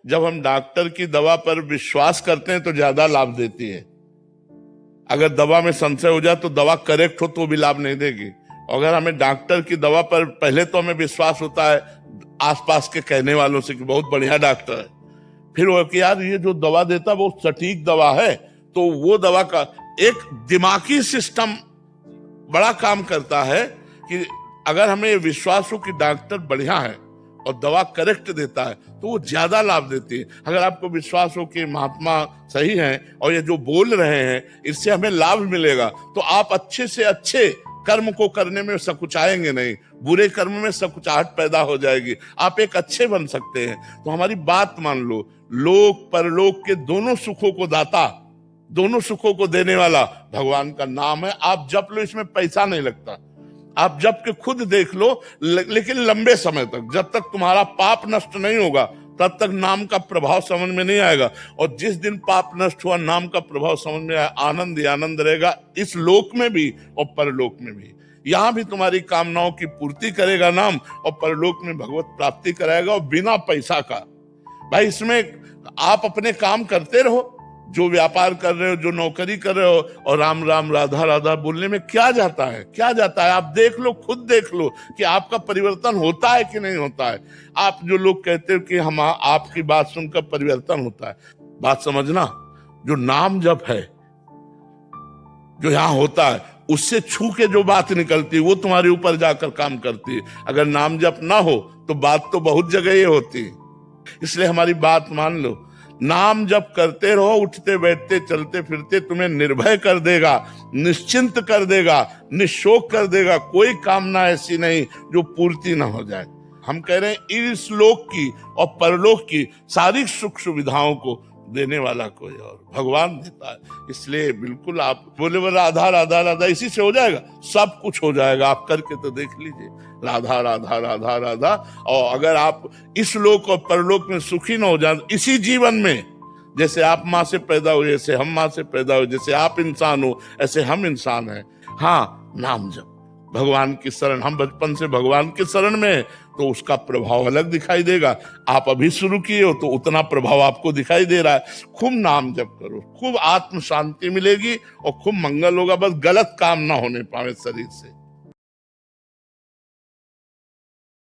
जब हम डॉक्टर की दवा पर विश्वास करते हैं तो ज्यादा लाभ देती है। अगर दवा में संशय हो जाए तो दवा करेक्ट हो तो भी लाभ नहीं देगी। अगर हमें डॉक्टर की दवा पर पहले तो हमें विश्वास होता है आसपास के कहने वालों से कि बहुत बढ़िया डॉक्टर है, फिर वो कि यार ये जो दवा देता है वो सटीक दवा है, तो वो दवा का एक दिमागी सिस्टम बड़ा काम करता है कि अगर हमें ये विश्वास हो कि डॉक्टर बढ़िया है और दवा करेक्ट देता है तो वो ज्यादा लाभ देती है। अगर आपको विश्वास हो कि महात्मा सही हैं और ये जो बोल रहे हैं इससे हमें लाभ मिलेगा, तो आप अच्छे से अच्छे कर्म को करने में संकुचाएंगे नहीं, बुरे कर्म में संकुचाहट पैदा हो जाएगी, आप एक अच्छे बन सकते हैं। तो हमारी बात मान लो, लोक परलोक के दोनों सुखों को दाता, दोनों सुखों को देने वाला भगवान का नाम है। आप जप लो, इसमें पैसा नहीं लगता, आप जप के खुद देख लो, लेकिन लंबे समय तक, जब तक तुम्हारा पाप नष्ट नहीं होगा तब तक नाम का प्रभाव समझ में नहीं आएगा। और जिस दिन पाप नष्ट हुआ नाम का प्रभाव समझ में आया, आनंद ही आनंद रहेगा, इस लोक में भी और परलोक में भी। यहां भी तुम्हारी कामनाओं की पूर्ति करेगा नाम, और परलोक में भगवत प्राप्ति कराएगा, और बिना पैसा का। भाई इसमें आप अपने काम करते रहो, जो व्यापार कर रहे हो, जो नौकरी कर रहे हो, और राम राम राधा राधा बोलने में क्या जाता है, क्या जाता है? आप देख लो, खुद देख लो कि आपका परिवर्तन होता है कि नहीं होता है। आप जो लोग कहते हो कि हम आपकी बात सुनकर परिवर्तन होता है, बात समझना, जो नाम जप है जो यहाँ होता है उससे छू के जो बात निकलती है वो तुम्हारे ऊपर जाकर काम करती है। अगर नाम जप ना हो तो बात तो बहुत जगह ये होती है। इसलिए हमारी बात मान लो, नाम जप करते रहो, उठते बैठते चलते फिरते तुम्हें निर्भय कर देगा, निश्चिंत कर देगा, निशोक कर देगा। कोई कामना ऐसी नहीं जो पूर्ति ना हो जाए। हम कह रहे हैं इस लोक की और परलोक की सारी सुख सुविधाओं को देने वाला कोई और भगवान देता है। इसलिए बिल्कुल आप बोले वो राधा राधा राधा, इसी से हो जाएगा, सब कुछ हो जाएगा। आप करके तो देख लीजिए, राधा राधा राधा राधा। और अगर आप इस लोक और परलोक में सुखी न हो जाए, इसी जीवन में, जैसे आप माँ से पैदा हुए, जैसे हम माँ से पैदा हुए, जैसे आप इंसान हो ऐसे हम इंसान हैं। हाँ, नाम जप, भगवान की शरण, हम बचपन से भगवान की शरण में, तो उसका प्रभाव अलग दिखाई देगा। आप अभी शुरू किए हो तो उतना प्रभाव आपको दिखाई दे रहा है। खूब नाम जप करो, खूब आत्म शांति मिलेगी और खूब मंगल होगा। बस गलत काम ना होने पाए शरीर से।